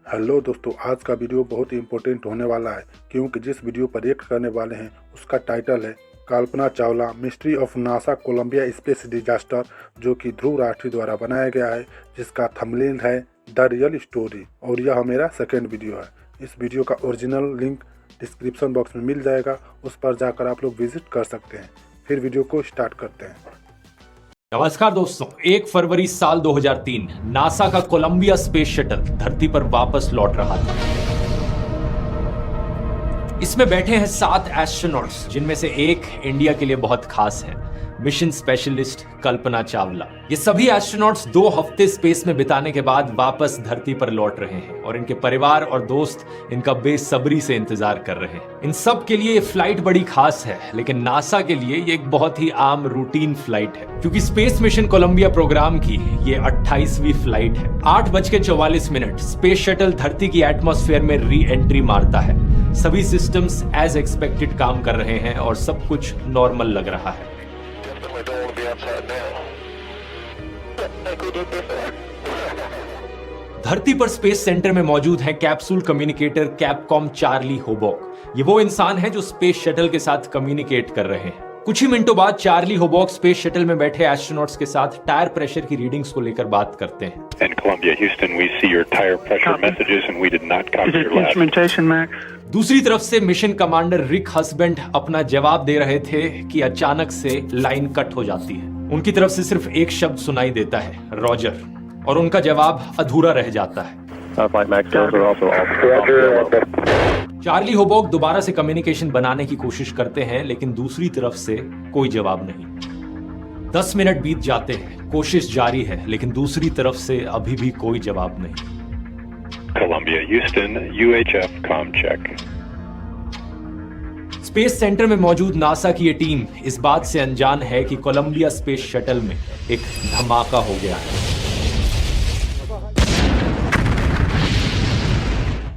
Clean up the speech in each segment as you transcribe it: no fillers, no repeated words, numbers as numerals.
Hello दोस्तों, आज का वीडियो बहुत ही इम्पोर्टेंट होने वाला है क्योंकि जिस वीडियो पर रिएक्ट करने वाले हैं उसका टाइटल है Kalpana Chawla mystery of NASA Columbia space disaster, जो कि ध्रुव राष्ट्रीय द्वारा बनाया गया है, जिसका थंबनेल है द रियल स्टोरी। और यह मेरा सेकेंड वीडियो है। इस वीडियो का ओरिजिनल लिंक डिस्क्रिप्शन बॉक्स में मिल जाएगा, उस पर जाकर आप लोग विजिट कर सकते हैं। फिर वीडियो को स्टार्ट करते हैं। नमस्कार दोस्तों, 1 फरवरी साल 2003 नासा का कोलंबिया स्पेस शटल धरती पर वापस लौट रहा था। इसमें बैठे हैं 7 एस्ट्रोनॉट्स, जिनमें से एक इंडिया के लिए बहुत खास है, मिशन स्पेशलिस्ट कल्पना चावला। ये सभी एस्ट्रोनॉट्स 2 हफ्ते स्पेस में बिताने के बाद वापस धरती पर लौट रहे हैं और इनके परिवार और दोस्त इनका बेसब्री से इंतजार कर रहे हैं। इन सब के लिए ये फ्लाइट बड़ी खास है, लेकिन नासा के लिए ये एक बहुत ही आम रूटीन फ्लाइट है, क्योंकि स्पेस मिशन कोलंबिया प्रोग्राम की ये 28वीं फ्लाइट है। 8:44 स्पेस शटल धरती की एटमॉस्फेयर में री एंट्री मारता है। सभी सिस्टम्स एज एक्सपेक्टेड काम कर रहे हैं और सब कुछ नॉर्मल लग रहा है। धरती पर स्पेस सेंटर में मौजूद है कैप्सूल कम्युनिकेटर कैपकॉम चार्ली होबॉक। ये वो इंसान है जो स्पेस शटल के साथ कम्युनिकेट कर रहे हैं। कुछ ही मिनटों बाद चार्ली होबॉक स्पेस शटल में बैठे एस्ट्रोनॉट्स के साथ टायर प्रेशर की रीडिंग्स को लेकर बात करते हैं। And Columbia, Houston, we see your tire pressure messages and we did not copy your last. Instrumentation, Mac. दूसरी तरफ से मिशन कमांडर रिक हस्बैंड अपना जवाब दे रहे थे कि अचानक से लाइन कट हो जाती है। उनकी तरफ से सिर्फ एक शब्द सुनाई देता है, रॉजर, और उनका जवाब अधूरा रह जाता है। चार्ली होबॉक दोबारा से कम्युनिकेशन बनाने की कोशिश करते हैं, लेकिन दूसरी तरफ से कोई जवाब नहीं। 10 मिनट बीत जाते हैं, कोशिश जारी है, लेकिन दूसरी तरफ से अभी भी कोई जवाब नहीं। Columbia, Houston, UHF, com check. Space centre में मौजूद नासा की ये टीम इस बात से अनजान है कि कोलंबिया स्पेस शटल में एक धमाका हो गया है।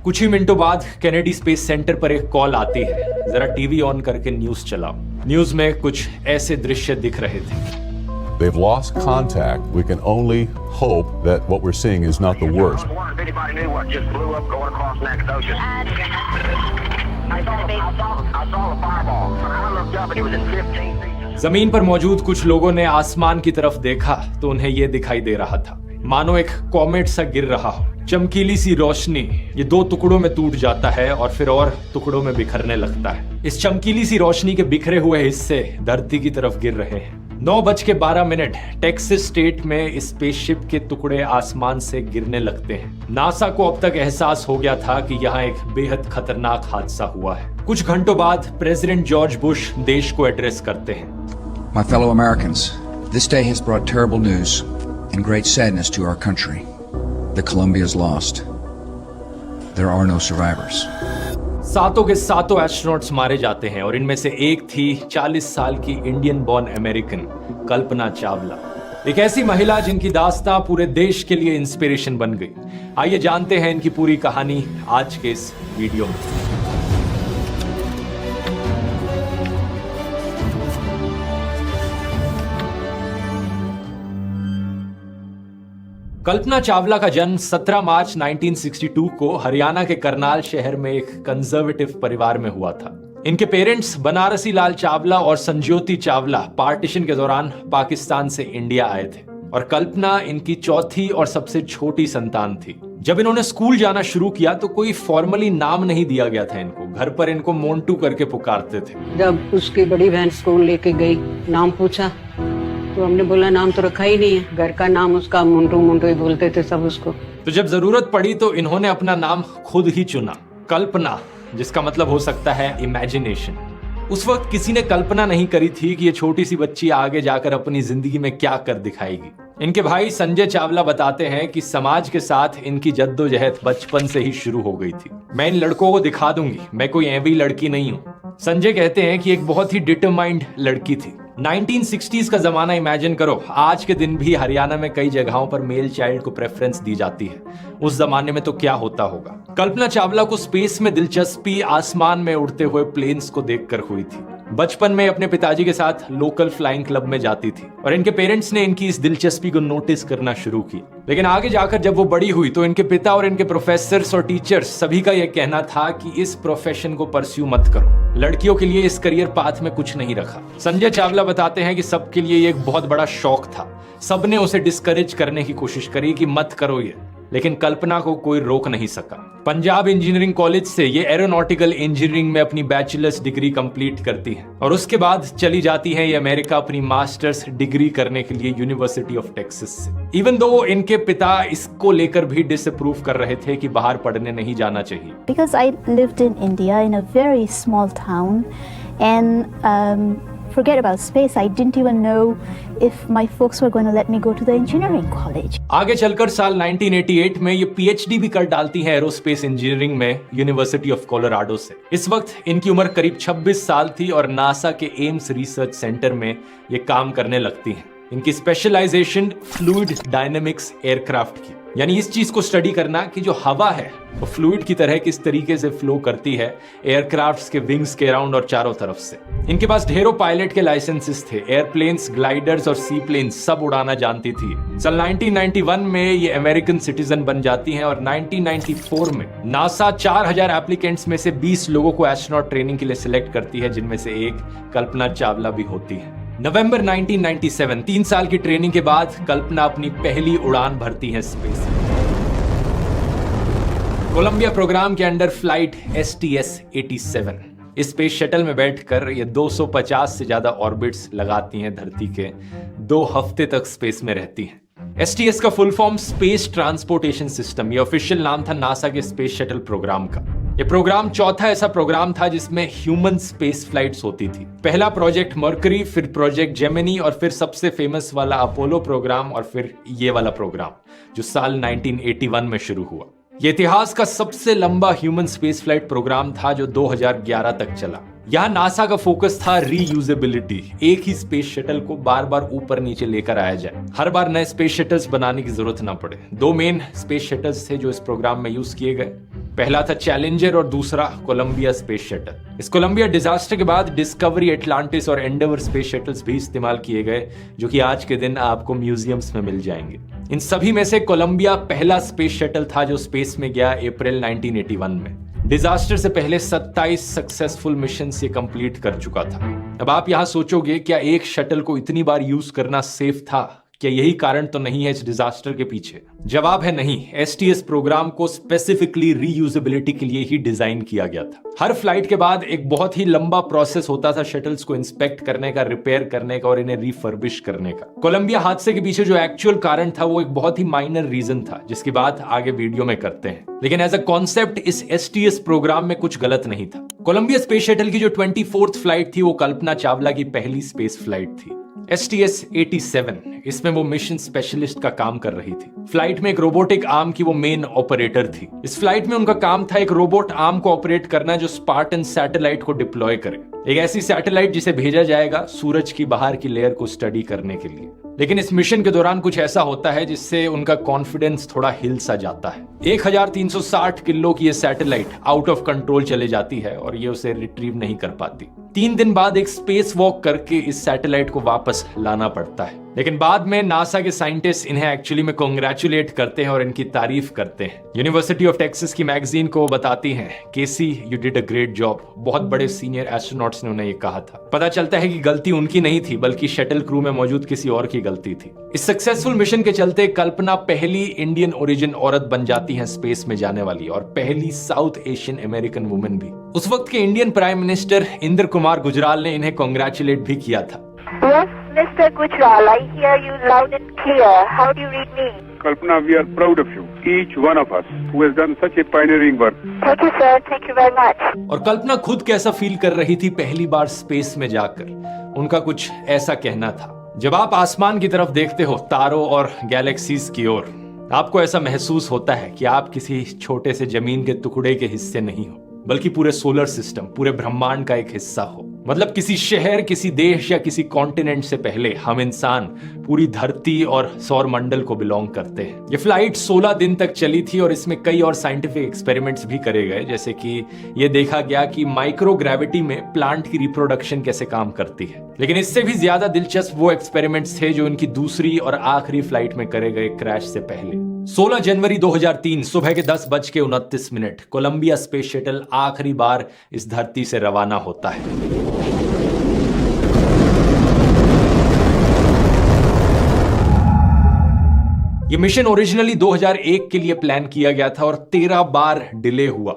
कुछ ही मिनटों बाद केनेडी स्पेस सेंटर पर एक कॉल आती है। जरा टीवी ऑन करके न्यूज चलाओ। न्यूज में कुछ ऐसे दृश्य दिख रहे थे। They've lost contact. We can only hope that what we're seeing is not the worst. If anybody knew what just blew up going across Nacogdoches. I saw a fireball. I looked up and it was in 15 feet. जमीन पर मौजूद कुछ लोगों ने आसमान की तरफ देखा तो उन्हें यह दिखाई दे रहा था मानो एक कॉमेट सा गिर रहा हो। चमकीली सी रोशनी ये 2 टुकड़ों में टूट जाता है और फिर और टुकड़ों में बिखरने लगता है। इस चमकीली सी रोशनी के बिखरे हुए हिस्से धरती की तरफ गिर रहे हैं। 9:12 टेक्सास स्टेट में स्पेसशिप के टुकड़े आसमान से गिरने लगते हैं। नासा को अब तक एहसास हो गया था कि यहाँ एक बेहद खतरनाक हादसा हुआ है। कुछ घंटों बाद प्रेसिडेंट जॉर्ज बुश देश को एड्रेस करते हैं। My fellow Americans, this day has brought terrible news and great sadness to our country. The Columbia is lost. There are no survivors. सातों के सातों एस्ट्रोनॉट्स मारे जाते हैं और इनमें से एक थी 40 साल की Indian born American Kalpana Chawla, एक ऐसी महिला जिनकी दास्तां पूरे देश के लिए इंस्पिरेशन बन गई। आइए जानते हैं इनकी पूरी कहानी आज के इस वीडियो में। कल्पना चावला का जन्म 17 मार्च 1962 को हरियाणा के करनाल शहर में एक कंजर्वेटिव परिवार में हुआ था। इनके पेरेंट्स बनारसी लाल चावला और संज्योति चावला पार्टीशन के दौरान पाकिस्तान से इंडिया आए थे और कल्पना इनकी चौथी और सबसे छोटी संतान थी। जब इन्होंने स्कूल जाना शुरू किया तो कोई फॉर्मली नाम नहीं दिया गया था इनको। घर पर इनको मोंटू करके पुकारते थे। जब उसकी बड़ी बहन स्कूल लेके गई, नाम पूछा तो हमने बोला नाम तो रखा ही नहीं है। घर का नाम उसका मुंटू ही बोलते थे सब उसको। तो जब जरूरत पड़ी तो इन्होंने अपना नाम खुद ही चुना, कल्पना, जिसका मतलब हो सकता है इमेजिनेशन। उस वक्त किसी ने कल्पना नहीं करी थी कि ये छोटी सी बच्ची आगे जाकर अपनी जिंदगी में क्या कर दिखाएगी। इनके भाई संजय चावला बताते हैं कि समाज के साथ इनकी जद्दोजहद बचपन से ही शुरू हो गई थी। मैं इन लड़कों को दिखा दूंगी, मैं कोई ऐवी लड़की नहीं हूँ। संजय कहते हैं कि एक बहुत ही डिटरमाइंड लड़की थी। 1960s का जमाना इमेजिन करो। आज के दिन भी हरियाणा में कई जगहों पर मेल चाइल्ड को प्रेफरेंस दी जाती है। उस जमाने में तो क्या होता होगा। कल्पना चावला को स्पेस में दिलचस्पी आसमान में उड़ते हुए प्लेन्स को देखकर हुई थी। बचपन में अपने पिताजी के साथ लोकल फ्लाइंग क्लब में जाती थी और इनके पेरेंट्स ने इनकी इस दिलचस्पी को नोटिस करना शुरू किया। लेकिन आगे जाकर जब वो बड़ी हुई तो इनके पिता और इनके प्रोफेसर्स और टीचर्स सभी का यह कहना था कि इस प्रोफेशन को परस्यू मत करो, लड़कियों के लिए इस करियर पाथ में कुछ नहीं रखा। संजय चावला बताते हैं कि सबके लिए ये एक बहुत बड़ा शौक था, सबने उसे डिस्करेज करने की कोशिश करी कि मत करो ये, लेकिन कल्पना को कोई रोक नहीं सका। पंजाब इंजीनियरिंग कॉलेज से ये एरोनॉटिकल इंजीनियरिंग में अपनी बैचलर्स डिग्री कंप्लीट करती है और उसके बाद चली जाती है ये अमेरिका अपनी मास्टर्स डिग्री करने के लिए यूनिवर्सिटी ऑफ टेक्सास से। इवन दो इनके पिता इसको लेकर भी डिसअप्रूव कर रहे थे कि बाहर पढ़ने नहीं जाना चाहिए। Because I lived in India in a very small town and forget about space, I didn't even know if my folks were going to let me go to the engineering college. आगे चलकर साल 1988 में ये PhD भी कर डालती हैं aerospace engineering में यूनिवर्सिटी ऑफ कोलोराडो से। इस वक्त इनकी उम्र करीब 26 साल थी और नासा के एम्स रिसर्च सेंटर में ये काम करने लगती हैं। इनकी स्पेशलाइजेशन फ्लूइड डायनेमिक्स एयरक्राफ्ट की, यानी इस चीज को स्टडी करना कि जो हवा है वो फ्लूइड की तरह किस तरीके से फ्लो करती है एयरक्राफ्ट्स के विंग्स के अराउंड और चारों तरफ से। इनके पास ढेरों पायलट के लाइसेंसेस थे, एयरप्लेन्स, ग्लाइडर्स और सी प्लेन्स सब उड़ाना जानती थी। साल 1991 में ये अमेरिकन सिटीजन बन जाती हैं और 1994 में नासा 4000 एप्लीकेंट्स में से 20 लोगों को एस्ट्रोनॉट ट्रेनिंग के लिए सिलेक्ट करती है, जिनमें से एक कल्पना चावला भी होती है। नवंबर 1997, 3 साल की ट्रेनिंग के बाद कल्पना अपनी पहली उड़ान भरती है स्पेस। कोलंबिया प्रोग्राम के अंडर फ्लाइट STS-87 इस स्पेस शटल में बैठकर ये 250 से ज्यादा ऑर्बिट्स लगाती हैं धरती के, 2 हफ्ते तक स्पेस में रहती हैं। STS का full form space transportation system, ये ऑफिशियल नाम था नासा के स्पेस शटल प्रोग्राम का। ये प्रोग्राम चौथा ऐसा प्रोग्राम था जिसमें ह्यूमन स्पेस फ्लाइट्स होती थी। पहला प्रोजेक्ट मर्करी, फिर प्रोजेक्ट जेमिनी और फिर सबसे फेमस वाला अपोलो प्रोग्राम और फिर ये वाला प्रोग्राम जो साल 1981 में शुरू हुआ। ये इतिहास का सबसे लंबा ह्यूमन स्पेस फ्लाइट प्रोग्राम था जो 2011 तक चला। यहाँ नासा का फोकस था रीयूजेबिलिटी, एक ही स्पेस शटल को बार बार ऊपर नीचे लेकर आया जाए, हर बार नए स्पेस शटल्स बनाने की जरूरत ना पड़े। 2 मेन स्पेस शटल्स थे जो इस प्रोग्राम में यूज किए गए, पहला था चैलेंजर और दूसरा कोलंबिया स्पेस शटल। इस कोलंबिया डिजास्टर के बाद डिस्कवरी, एटलांटिस और एंडेवर स्पेस शटल्स भी इस्तेमाल किए गए, जो कि आज के दिन आपको म्यूजियम्स में मिल जाएंगे। इन सभी में से कोलंबिया पहला स्पेस शटल था जो स्पेस में गया अप्रैल 1981 में। डिजास्टर से पहले 27 सक्सेसफुल मिशन ये कंप्लीट कर चुका था। अब आप यहां सोचोगे क्या एक शटल को इतनी बार यूज करना सेफ था? क्या यही कारण तो नहीं है इस डिजास्टर के पीछे? जवाब है नहीं। STS प्रोग्राम को स्पेसिफिकली रीयूजेबिलिटी के लिए ही डिजाइन किया गया था। हर फ्लाइट के बाद एक बहुत ही लंबा प्रोसेस होता था शटल्स को इंस्पेक्ट करने का, रिपेयर करने का और इन्हें रिफर्बिश करने का। कोलंबिया हादसे के पीछे जो एक्चुअल कारण था वो एक बहुत ही माइनर रीजन था, जिसकी बात आगे वीडियो में करते हैं। लेकिन एज अ कॉन्सेप्ट इस STS प्रोग्राम में कुछ गलत नहीं था। कोलंबिया स्पेस शटल की जो 24th फ्लाइट थी वो कल्पना चावला की पहली स्पेस फ्लाइट थी। STS-87 इसमें वो मिशन स्पेशलिस्ट का काम कर रही थी। फ्लाइट में एक रोबोटिक आर्म की वो मेन ऑपरेटर थी। इस फ्लाइट में उनका काम था एक रोबोट आर्म को ऑपरेट करना जो स्पार्टन सैटेलाइट को डिप्लॉय करे, एक ऐसी सैटेलाइट जिसे भेजा जाएगा सूरज की बाहर की लेयर को स्टडी करने के लिए। लेकिन इस मिशन के दौरान कुछ ऐसा होता है जिससे उनका कॉन्फिडेंस थोड़ा हिल सा जाता है। 1360 किलो की ये सैटेलाइट आउट ऑफ कंट्रोल चले जाती है और ये उसे रिट्रीव नहीं कर पाती। 3 दिन बाद एक स्पेस वॉक करके इस सैटेलाइट को वापस लाना पड़ता है। लेकिन बाद में नासा के साइंटिस्ट इन्हें एक्चुअली में कांग्रेचुलेट करते हैं और इनकी तारीफ करते हैं। यूनिवर्सिटी ऑफ टेक्सास की मैगजीन को बताती हैं, KC you did a great job. बहुत बड़े सीनियर एस्ट्रोनॉट्स ने उन्हें ये कहा था। पता चलता है कि गलती उनकी नहीं थी बल्कि शटल क्रू में मौजूद किसी और की गलती थी। इस सक्सेसफुल मिशन के चलते कल्पना पहली इंडियन ओरिजिन औरत बन जाती है स्पेस में जाने वाली और पहली साउथ एशियन अमेरिकन वुमेन भी। उस वक्त के Indian prime minister Indra Kumar Gujral ने इन्हें कांग्रेचुलेट भी किया था। Yes, Mr. Gujral, I hear you loud and clear. How do you read me? Kalpana, we are proud of you, each one of us who has done such a pioneering work. Thank you, sir. Thank you very much. और कल्पना खुद कैसा feel कर रही थी पहली बार space में जाकर? उनका कुछ ऐसा कहना था। जब आप आसमान की तरफ देखते हो, तारों और गैलेक्सीज की ओर, आपको ऐसा महसूस होता है कि आप किसी छोटे से जमीन के टुकड़े के हिस्से नहीं हो, बल्कि पूरे सोलर सिस्टम, पूरे ब्रह्मांड का एक हिस्सा हो। मतलब किसी शहर, किसी देश या किसी कॉन्टिनेंट से पहले हम इंसान पूरी धरती और सौर मंडल को बिलोंग करते हैं। ये फ्लाइट 16 दिन तक चली थी और इसमें कई और साइंटिफिक एक्सपेरिमेंट्स भी करे गए, जैसे कि ये देखा गया कि माइक्रोग्रेविटी में प्लांट की रिप्रोडक्शन कैसे काम करती है। लेकिन इससे भी ज्यादा दिलचस्प वो एक्सपेरिमेंट्स थे जो इनकी दूसरी और आखिरी फ्लाइट में करे गए क्रैश से पहले। 16 जनवरी 2003 सुबह के 10:29 कोलंबिया स्पेस शटल आखिरी बार इस धरती से रवाना होता है। ये मिशन ओरिजिनली 2001 के लिए प्लान किया गया था और 13 बार डिले हुआ।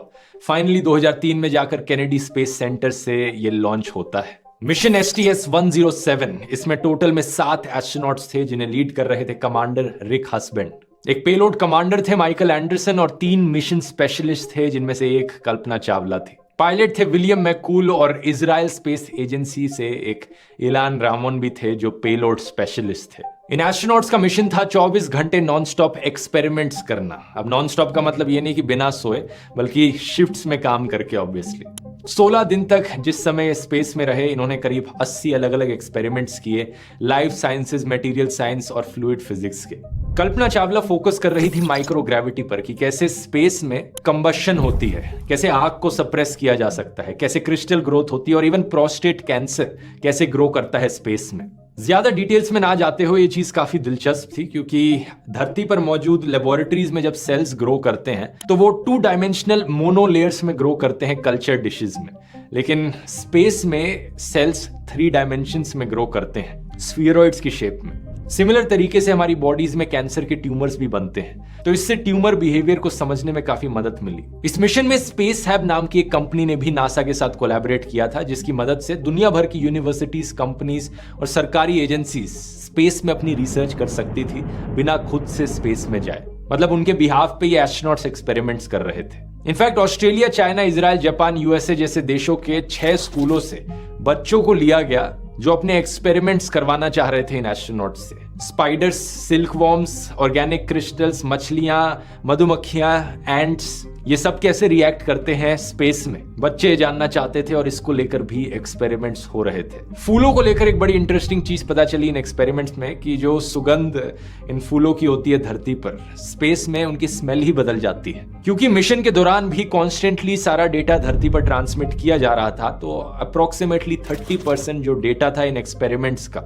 फाइनली 2003 में जाकर केनेडी स्पेस सेंटर से ये लॉन्च होता है। मिशन STS-107, इसमें टोटल में 7 एस्ट्रोनॉट्स थे जिन्हें लीड कर रहे थे कमांडर रिक हस्बैंड, एक पेलोड कमांडर थे माइकल एंडरसन और 3 मिशन स्पेशलिस्ट थे जिनमें से एक कल्पना चावला थी। पायलट थे विलियम मैककूल और इजराइल स्पेस एजेंसी से एक इलान रामोन भी थे जो पेलोड स्पेशलिस्ट थे। इन एस्ट्रोनॉट्स का मिशन था 24 घंटे नॉनस्टॉप एक्सपेरिमेंट्स करना। अब नॉनस्टॉप का मतलब ये नहीं कि बिना सोए, बल्कि शिफ्ट्स में काम करके ऑब्वियसली। 16 दिन तक जिस समय स्पेस में रहे, इन्होंने करीब 80 अलग अलग एक्सपेरिमेंट्स किए, लाइफ साइंसेज, मटेरियल साइंस और फ्लूइड फिजिक्स के। कल्पना चावला फोकस कर रही थी माइक्रोग्रेविटी पर कि कैसे स्पेस में कंबशन होती है, कैसे आग को सप्रेस किया जा सकता है, कैसे क्रिस्टल ग्रोथ होती है और इवन प्रोस्टेट कैंसर कैसे ग्रो करता है स्पेस में। ज्यादा डिटेल्स में ना जाते हुए ये चीज काफी दिलचस्प थी, क्योंकि धरती पर मौजूद लेबोरेटरीज में जब सेल्स ग्रो करते हैं तो वो 2 डायमेंशनल मोनो लेयर्स में ग्रो करते हैं कल्चर डिशेस में, लेकिन स्पेस में सेल्स 3 डायमेंशंस में ग्रो करते हैं स्फीयरॉइड्स की शेप में। सिमिलर तरीके से हमारी बॉडीज में कैंसर के ट्यूमर्स भी बनते हैं, तो इससे ट्यूमर बिहेवियर को समझने में काफी मदद मिली। इस मिशन में स्पेस हैब नाम की एक कंपनी ने भी नासा के साथ कोलैबोरेट किया था, जिसकी मदद से दुनिया भर की यूनिवर्सिटीज, कंपनीज और सरकारी एजेंसीज स्पेस में अपनी रिसर्च कर सकती थी बिना खुद से स्पेस में जाए। मतलब उनके बिहाफ पे ये एस्ट्रोनॉट्स एक्सपेरिमेंट्स कर रहे थे। In fact Australia, China, Israel, Japan, USA जैसे देशों के 6 स्कूलों से बच्चों को लिया गया जो अपने एक्सपेरिमेंट्स करवाना चाह रहे थे इन एस्ट्रोनॉट्स से। Spiders, silk worms, organic crystals, मछलियां, मधुमक्खियां, एंट्स, ये सब कैसे रिएक्ट करते हैं स्पेस में, बच्चे जानना चाहते थे और इसको लेकर भी एक्सपेरिमेंट्स हो रहे थे। फूलों को लेकर एक बड़ी इंटरेस्टिंग चीज पता चली इन एक्सपेरिमेंट्स में कि जो सुगंध इन फूलों की होती है धरती पर, स्पेस में उनकी स्मेल ही बदल जाती है। क्योंकि मिशन के दौरान भी कॉन्स्टेंटली सारा डेटा धरती पर ट्रांसमिट किया जा रहा था, तो अप्रोक्सीमेटली 30% जो डेटा था इन एक्सपेरिमेंट्स का,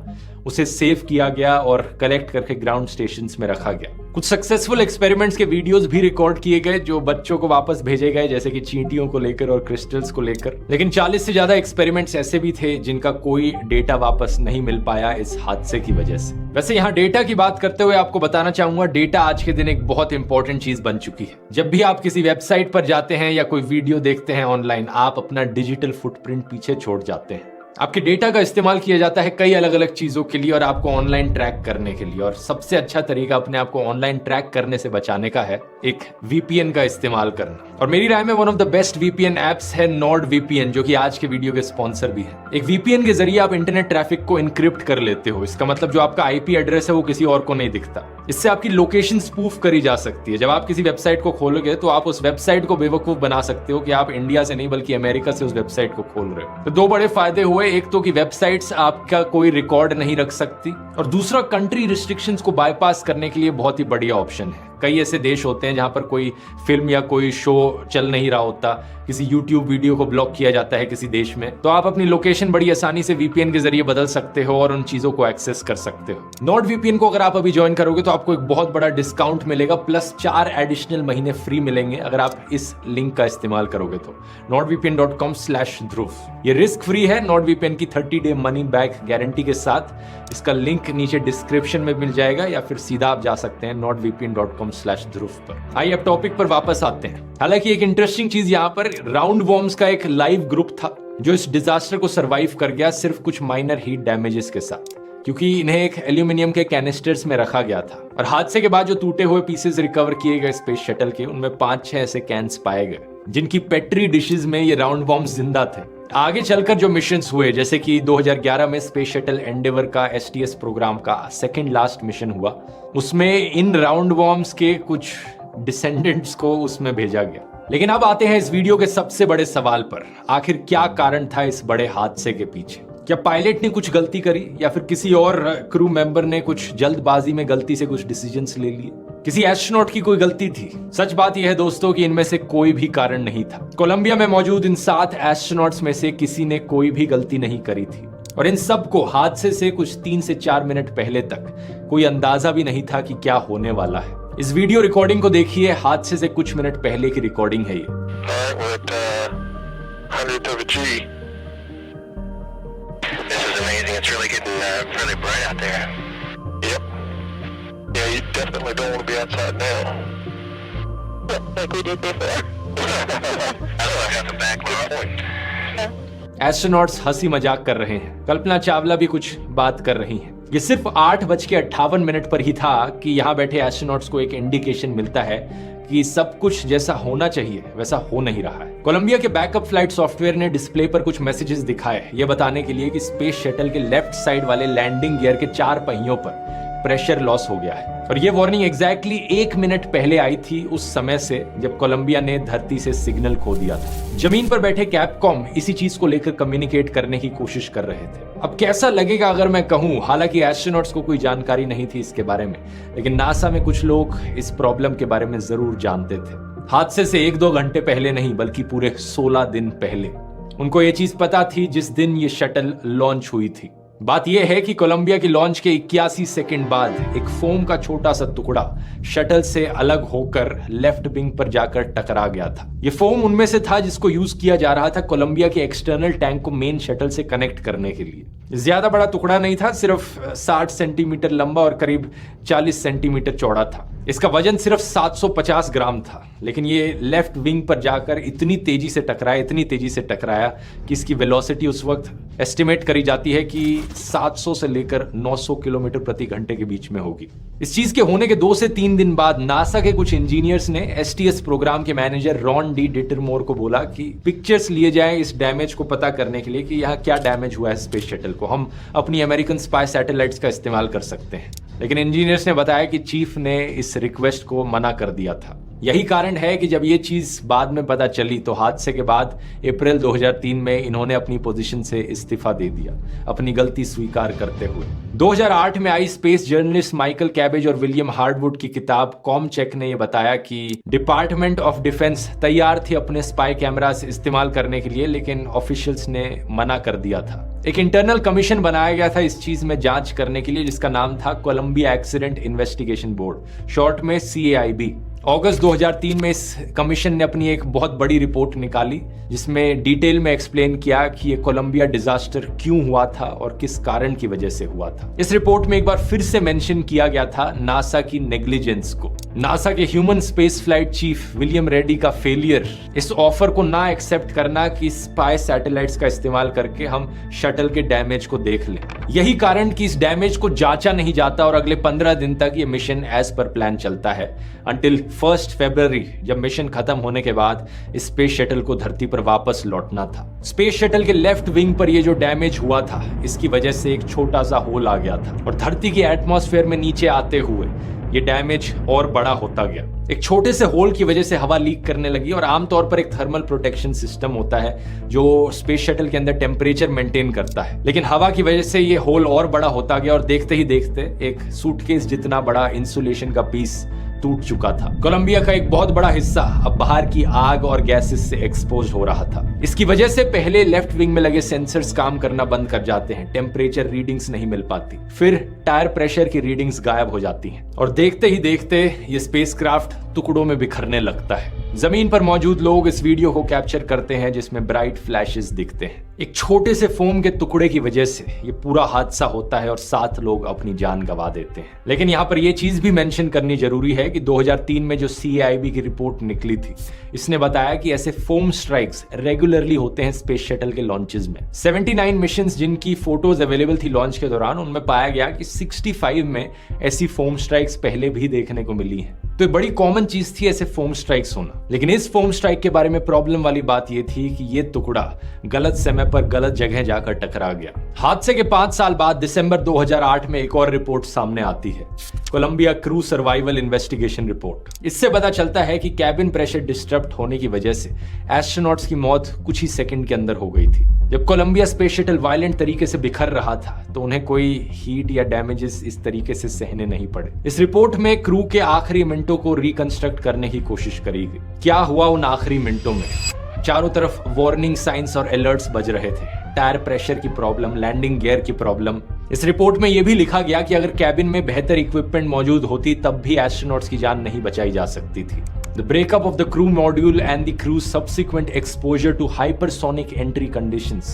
उसे सेव किया गया और कलेक्ट करके ग्राउंड स्टेशंस में रखा गया। कुछ सक्सेसफुल एक्सपेरिमेंट्स के वीडियोस भी रिकॉर्ड किए गए जो बच्चों को वापस भेजे गए, जैसे कि चींटियों को लेकर और क्रिस्टल्स को लेकर। लेकिन 40 से ज्यादा एक्सपेरिमेंट्स ऐसे भी थे जिनका कोई डेटा वापस नहीं मिल पाया इस हादसे की वजह से। वैसे यहाँ डेटा की बात करते हुए आपको बताना चाहूंगा, डेटा आज के दिन एक बहुत इंपॉर्टेंट चीज बन चुकी है। जब भी आप किसी वेबसाइट पर जाते हैं या कोई वीडियो देखते हैं ऑनलाइन, आप अपना डिजिटल फुटप्रिंट पीछे छोड़ जाते हैं। आपके डेटा का इस्तेमाल किया जाता है कई अलग अलग चीजों के लिए और आपको ऑनलाइन ट्रैक करने के लिए। और सबसे अच्छा तरीका अपने आप को ऑनलाइन ट्रैक करने से बचाने का है एक VPN का इस्तेमाल करना। और मेरी राय में one of the best VPN apps है NordVPN, जो कि आज के वीडियो के स्पॉन्सर भी है। एक VPN के जरिए आप इंटरनेट ट्रैफिक को इनक्रिप्ट कर लेते हो। इसका मतलब जो आपका IP एड्रेस है वो किसी और को नहीं दिखता। इससे आपकी लोकेशन स्पूफ करी जा सकती है। जब आप किसी वेबसाइट को खोलोगे तो आप उस वेबसाइट को बेवकूफ बना सकते हो कि आप इंडिया से नहीं बल्कि अमेरिका से उस वेबसाइट को खोल रहे हो। तो 2 बड़े फायदे हुए, एक तो कि वेबसाइट्स आपका कोई रिकॉर्ड नहीं रख सकती, और दूसरा कंट्री रिस्ट्रिक्शंस को बाईपास करने के लिए बहुत ही बढ़िया ऑप्शन है। कई ऐसे देश होते हैं जहां पर कोई फिल्म या कोई शो चल नहीं रहा होता, किसी YouTube वीडियो को ब्लॉक किया जाता है किसी देश में, तो आप अपनी लोकेशन बड़ी आसानी से VPN के जरिए बदल सकते हो और उन चीजों को एक्सेस कर सकते हो। NordVPN को अगर आप अभी ज्वाइन करोगे तो आपको एक बहुत बड़ा डिस्काउंट मिलेगा, प्लस 4 एडिशनल महीने फ्री मिलेंगे अगर आप इस लिंक का इस्तेमाल करोगे तो। nordvpn.com/dhruv। ये रिस्क फ्री है NordVPN की 30 डे मनी बैक गारंटी के साथ। इसका लिंक नीचे डिस्क्रिप्शन में मिल जाएगा या फिर सीधा आप जा सकते हैं nordvpn.com/dhruv पर। आइए अब टॉपिक पर वापस आते हैं। हालांकि एक इंटरेस्टिंग चीज यहाँ पर, राउंड वॉर्म्स का एक लाइव ग्रुप था जो इस डिजास्टर को सरवाइव कर गया सिर्फ कुछ माइनर हीट डैमेजेस के साथ, क्योंकि इन्हें एक एल्यूमिनियम के कैनिस्टर्स में रखा गया था। और हादसे के बाद जो टूटे हुए पीसेस रिकवर किए गए स्पेस शटल के, उनमें 5-6 ऐसे कैंस पाए गए जिनकी पेट्री डिशेस में ये राउंड वॉर्म्स जिंदा थे। आगे चलकर जो मिशंस हुए, जैसे कि 2011 में स्पेस शटल एंडेवर का STS प्रोग्राम का सेकंड लास्ट मिशन हुआ, उसमें इन राउंड वॉर्म्स के कुछ डिसेंडेंट्स को उसमें भेजा गया। लेकिन अब आते हैं इस वीडियो के सबसे बड़े सवाल पर। आखिर क्या कारण था इस बड़े हादसे के पीछे? क्या पायलट ने कुछ गलती करी या फिर किसी और क्रू मेंबर ने कुछ जल्दबाजी में गलती से कुछ डिसीजंस ले लिए? किसी एस्ट्रोनॉट की कोई गलती थी? सच बात यह है दोस्तों कि इनमें से कोई भी कारण नहीं था। कोलंबिया में मौजूद इन 7 एस्ट्रोनॉट्स में से किसी ने कोई भी गलती नहीं करी थी और इन सबको हादसे से कुछ 3 से 4 मिनट पहले तक कोई अंदाजा भी नहीं था कि क्या होने वाला है। इस वीडियो रिकॉर्डिंग को देखिए, हादसे से कुछ मिनट पहले की रिकॉर्डिंग है ये। एस्ट्रोनॉट्स हंसी मजाक कर रहे हैं, कल्पना चावला भी कुछ बात कर रही हैं। ये सिर्फ 8:58 पर ही था कि यहाँ बैठे एस्ट्रोनॉट्स को एक इंडिकेशन मिलता है कि सब कुछ जैसा होना चाहिए वैसा हो नहीं रहा है। कोलंबिया के बैकअप फ्लाइट सॉफ्टवेयर ने डिस्प्ले पर कुछ मैसेजेस दिखाए, ये बताने के लिए कि स्पेस शटल के लेफ्ट साइड वाले लैंडिंग गियर के 4 पहियों पर प्रेशर लॉस हो गया है। और ये वार्निंग एग्जैक्टली 1 मिनट पहले आई थी, उस समय से जब कोलंबिया ने धरती से सिग्नल खो दिया था। जमीन पर बैठे कैपकॉम इसी चीज को लेकर कम्युनिकेट करने की कोशिश कर रहे थे। अब कैसा लगेगा अगर मैं कहूं, हालांकि एस्ट्रोनॉट्स को कोई जानकारी नहीं थी इसके बारे में, लेकिन नासा में कुछ लोग इस प्रॉब्लम के बारे में जरूर जानते थे। हादसे से 1-2 घंटे पहले नहीं बल्कि पूरे 16 दिन पहले उनको ये चीज पता थी जिस दिन ये शटल लॉन्च हुई थी। बात यह है कि कोलंबिया की लॉन्च के 81 सेकंड बाद एक फोम का छोटा सा टुकड़ा शटल से अलग होकर लेफ्ट विंग पर जाकर टकरा गया था। यह फोम उनमें से था जिसको यूज किया जा रहा था कोलंबिया के एक्सटर्नल टैंक को मेन शटल से कनेक्ट करने के लिए। ज्यादा बड़ा टुकड़ा नहीं था, सिर्फ 60 सेंटीमीटर लंबा और करीब 40 सेंटीमीटर चौड़ा था। इसका वजन सिर्फ 750 ग्राम था, लेकिन ये लेफ्ट विंग पर जाकर इतनी तेजी से टकराया कि इसकी वेलोसिटी उस वक्त एस्टिमेट करी जाती है कि 700 से लेकर 900 किलोमीटर प्रति घंटे के बीच में होगी। इस चीज के होने के 2 से 3 दिन बाद नासा के कुछ इंजीनियर्स ने STS प्रोग्राम के मैनेजर रॉन डी डिटरमोर को बोला कि पिक्चर्स लिए जाएं इस डैमेज को पता करने के लिए कि यहाँ क्या डैमेज हुआ है स्पेस शटल को। हम अपनी अमेरिकन स्पाई सैटेलाइट्स का इस्तेमाल कर सकते हैं। लेकिन इंजीनियर्स ने बताया कि चीफ ने इस रिक्वेस्ट को मना कर दिया था। यही कारण है कि जब ये चीज बाद में पता चली तो हादसे के बाद अप्रैल 2003 में इन्होंने अपनी पोजीशन से इस्तीफा दे दिया, अपनी गलती स्वीकार करते हुए। 2008 में आई स्पेस जर्नलिस्ट माइकल कैबेज और विलियम हार्डवुड की किताब कॉमचेक ने यह बताया कि डिपार्टमेंट ऑफ डिफेंस तैयार थी अपने स्पाई कैमरास इस्तेमाल करने के लिए, लेकिन ऑफिशियल्स ने मना कर दिया था। एक इंटरनल कमीशन बनाया गया था इस चीज में जांच करने के लिए, जिसका नाम था Columbia accident investigation board, short में CAIB। अगस्त 2003 में इस कमीशन ने अपनी एक बहुत बड़ी रिपोर्ट निकाली जिसमें डिटेल में एक्सप्लेन किया कि ये कोलंबिया डिजास्टर क्यों हुआ था और किस कारण की वजह से हुआ था। इस रिपोर्ट में एक बार फिर से मेंशन किया गया था नासा की नेग्लिजेंस को, नासा के human space flight chief William Reddy का फेलियर, इस ऑफर को ना एक्सेप्ट करना कि स्पाई सैटेलाइट्स का इस्तेमाल करके हम शटल के डैमेज को देख लें। यही कारण कि इस डैमेज को जांचा नहीं जाता और अगले 15 दिन तक ये मिशन एज पर प्लान चलता है, अंटिल 1 फरवरी जब मिशन खत्म होने के बाद स्पेस शटल को धरती पर वापस लौटना था। स्पेस शटल के लेफ्ट विंग पर ये जो डैमेज हुआ था, इसकी वजह से एक छोटा सा होल आ गया था और धरती के एटमॉस्फेयर में नीचे आते हुए ये डैमेज और बड़ा होता गया। एक छोटे से होल की वजह से हवा लीक करने लगी और आमतौर पर एक थर्मल प्रोटेक्शन सिस्टम होता है जो स्पेस शटल के अंदर टेम्परेचर मेंटेन करता है, लेकिन हवा की वजह से ये होल और बड़ा होता गया और देखते ही देखते एक सूटकेस जितना बड़ा इंसुलेशन का पीस टूट चुका था। कोलंबिया का एक बहुत बड़ा हिस्सा अब बाहर की आग और गैसेस से एक्सपोज हो रहा था। इसकी वजह से पहले लेफ्ट विंग में लगे सेंसर्स काम करना बंद कर जाते हैं, टेम्परेचर रीडिंग्स नहीं मिल पाती, फिर टायर प्रेशर की रीडिंग्स गायब हो जाती हैं और देखते ही देखते ये स्पेसक्राफ्ट टुकड़ों में बिखरने लगता है। जमीन पर मौजूद लोग इस वीडियो को कैप्चर करते हैं जिसमें ब्राइट फ्लैशेस दिखते हैं। एक छोटे से फोम के टुकड़े की वजह से ये पूरा हादसा होता है और 7 लोग अपनी जान गंवा देते हैं। लेकिन यहाँ पर यह चीज भी मेंशन करनी जरूरी है कि 2003 में जो CAIB की रिपोर्ट निकली थी, इसने बताया कि ऐसे फोम स्ट्राइक्स रेगुलरली होते हैं स्पेस शटल के लॉन्चेस में। 79 मिशंस जिनकी फोटोज अवेलेबल थी लॉन्च के दौरान, उनमें पाया गया कि 65 में ऐसी फोम स्ट्राइक्स पहले भी देखने को मिली हैं। तो बड़ी कॉमन चीज थी ऐसे फोम स्ट्राइक्स होना। लेकिन इस फोम स्ट्राइक के बारे में प्रॉब्लम वाली बात यह थी कि यह टुकड़ा गलत समय पर गलत जगह जाकर टकरा गया। हादसे के 5 साल बाद दिसंबर 2008 में एक और रिपोर्ट सामने आती है, Columbia crew survival investigation report. इससे पता चलता है कि कैबिन प्रेशर डिस्टर्ब होने की वजह से एस्ट्रोनॉट्स की मौत कुछ ही सेकंड के अंदर हो गई थी। जब कोलंबिया स्पेस शटल वायलेंट तरीके से बिखर रहा था तो उन्हें कोई हीट या डैमेजेस इस तरीके से सहने नहीं पड़े। इस रिपोर्ट में क्रू के आखिरी मिनटों को रिकंस्ट्रक्ट करने की कोशिश करी गई। क्या हुआ उन आखिरी मिनटों में? चारों तरफ वार्निंग साइंस और अलर्ट्स बज रहे थे, टायर प्रेशर की प्रॉब्लम, लैंडिंग गियर की प्रॉब्लम। इस रिपोर्ट में यह भी लिखा गया कि अगर कैबिन में बेहतर इक्विपमेंट मौजूद होती तब भी एस्ट्रोनॉट्स की जान नहीं बचाई जा सकती थी। The breakup of the crew module and the crew's subsequent exposure to hypersonic entry conditions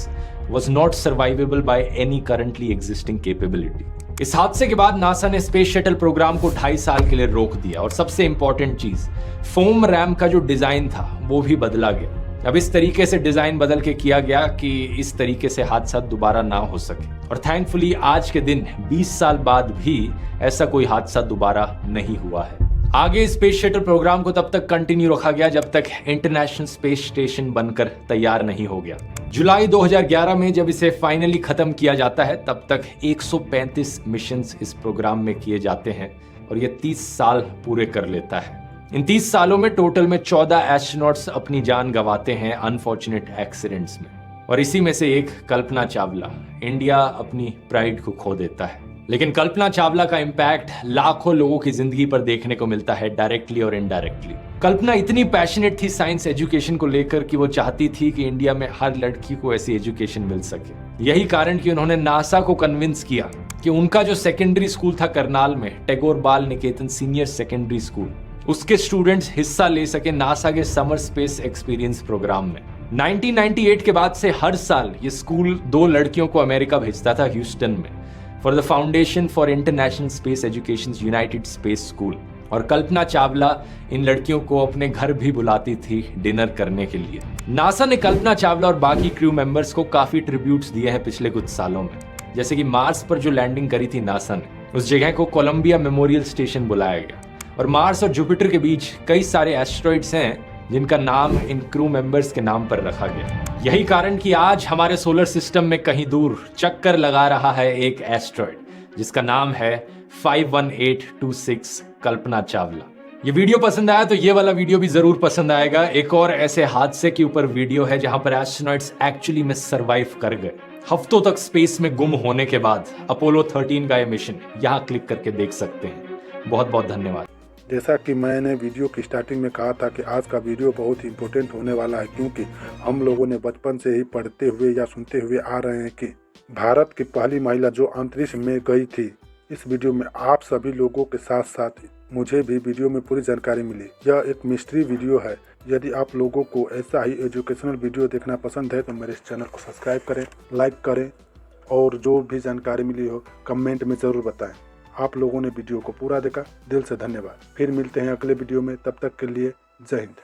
was not survivable by any currently existing capability. इस हादसे के बाद नासा ने स्पेस शटल प्रोग्राम को 2.5 साल के लिए रोक दिया और सबसे इंपॉर्टेंट चीज, फोम रैम का जो डिजाइन था वो भी बदला गया। अब इस तरीके से डिजाइन बदल के किया गया कि इस तरीके से हादसा दोबारा ना हो सके। और थैंकफुली आज के दिन 20 साल बाद भी ऐसा कोई हादसा दोबारा नहीं हुआ है। आगे स्पेस शटल प्रोग्राम को तब तक कंटिन्यू रखा गया जब तक इंटरनेशनल स्पेस स्टेशन बनकर तैयार नहीं हो गया। जुलाई 2011 में जब इसे फाइनली खत्म किया जाता है तब तक 135 मिशंस इस प्रोग्राम में किए जाते हैं और ये 30 साल पूरे कर लेता है। इन 30 सालों में टोटल में 14 एस्ट्रोनॉट्स अपनी जान गंवाते हैं अनफॉर्चुनेट एक्सीडेंट्स में, और इसी में से एक कल्पना चावला। इंडिया अपनी प्राइड को खो देता है, लेकिन कल्पना चावला का इम्पैक्ट लाखों लोगों की जिंदगी पर देखने को मिलता है, डायरेक्टली और इनडायरेक्टली। कल्पना इतनी पैशनेट थी साइंस एजुकेशन को लेकर कि वो चाहती थी कि इंडिया में हर लड़की को ऐसी एजुकेशन मिल सके। यही कारण कि उन्होंने नासा को कन्विंस किया कि उनका जो सेकेंडरी स्कूल था करनाल में, टैगोर बाल निकेतन सीनियर सेकेंडरी स्कूल, उसके स्टूडेंट्स हिस्सा ले सके नासा के समर स्पेस एक्सपीरियंस प्रोग्राम में। 1998 के बाद से हर साल ये स्कूल 2 लड़कियों को अमेरिका भेजता था, ह्यूस्टन में, for the foundation for international space education United space school. और कल्पना चावला इन लड़कियों को अपने घर भी बुलाती थी डिनर करने के लिए। नासा ने कल्पना चावला और बाकी क्रू मेंबर्स को काफी ट्रिब्यूट्स दिए हैं पिछले कुछ सालों में, जैसे कि मार्स पर जो लैंडिंग करी थी नासा ने, उस जगह को कोलंबिया मेमोरियल स्टेशन बुलाया गया। और मार्स और जुपिटर के बीच कई सारे एस्ट्रॉइड्स हैं जिनका नाम इन क्रू मेंबर्स के नाम पर रखा गया। यही कारण कि आज हमारे सोलर सिस्टम में कहीं दूर चक्कर लगा रहा है एक एस्ट्रॉइड जिसका नाम है 51826 कल्पना चावला। ये वीडियो पसंद आया तो ये वाला वीडियो भी जरूर पसंद आएगा। एक और ऐसे हादसे के ऊपर वीडियो है जहां पर एस्ट्रोनॉट्स एक्चुअली में सरवाइव कर गए। हफ्तों तक स्पेस में गुम होने के बाद अपोलो 13 का ये मिशन यहां क्लिक करके देख सकते हैं। बहुत बहुत धन्यवाद। जैसा कि मैंने वीडियो की स्टार्टिंग में कहा था कि आज का वीडियो बहुत इंपॉर्टेंट होने वाला है, क्योंकि हम लोगों ने बचपन से ही पढ़ते हुए या सुनते हुए आ रहे हैं कि भारत की पहली महिला जो अंतरिक्ष में गई थी। इस वीडियो में आप सभी लोगों के साथ साथ मुझे भी वीडियो में पूरी जानकारी मिली। यह एक मिस्ट्री वीडियो है। यदि आप लोगों को ऐसा ही एजुकेशनल वीडियो देखना पसंद है तो मेरे इस चैनल को सब्सक्राइब करें, लाइक करें और जो भी जानकारी मिली हो कमेंट में ज़रूर बताएं। आप लोगों ने वीडियो को पूरा देखा, दिल से धन्यवाद। फिर मिलते हैं अगले वीडियो में, तब तक के लिए जय हिंद।